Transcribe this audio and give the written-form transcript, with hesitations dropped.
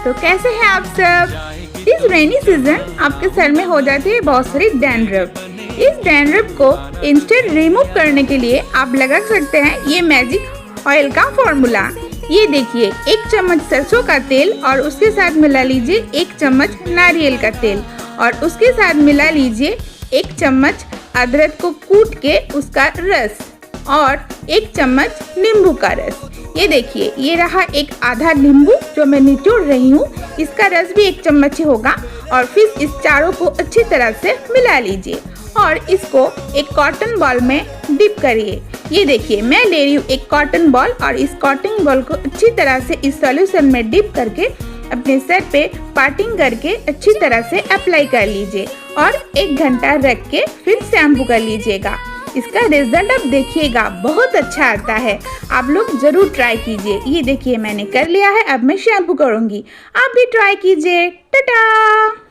तो कैसे हैं आप सब। इस रेनी सीजन आपके सर में हो जाती है बहुत सारी डैंड्रफ। इस डैंड्रफ को इंस्टेंट रिमूव करने के लिए आप लगा सकते हैं ये मैजिक ऑयल का फॉर्मूला। ये देखिए, 1 चम्मच सरसों का तेल और उसके साथ मिला लीजिए 1 चम्मच नारियल का तेल और उसके साथ मिला लीजिए 1 चम्मच अदरक को कूट के उसका रस और 1 चम्मच नींबू का रस। ये देखिए, ये रहा एक आधा नींबू जो मैं निचोड़ रही हूँ, इसका रस भी 1 चम्मच ही होगा। और फिर इस चारों को अच्छी तरह से मिला लीजिए और इसको एक कॉटन बॉल में डिप करिए। ये देखिए, मैं ले रही हूँ एक कॉटन बॉल और इस कॉटन बॉल को अच्छी तरह से इस सॉल्यूशन में डिप करके अपने सर पे पार्टिंग करके अच्छी तरह से अप्लाई कर लीजिए और 1 घंटा रख के फिर शैम्पू कर लीजिएगा। इसका रिजल्ट आप देखिएगा, बहुत अच्छा आता है। आप लोग जरूर ट्राई कीजिए। ये देखिए, मैंने कर लिया है, अब मैं शैम्पू करूँगी, आप भी ट्राई कीजिए। टाटा।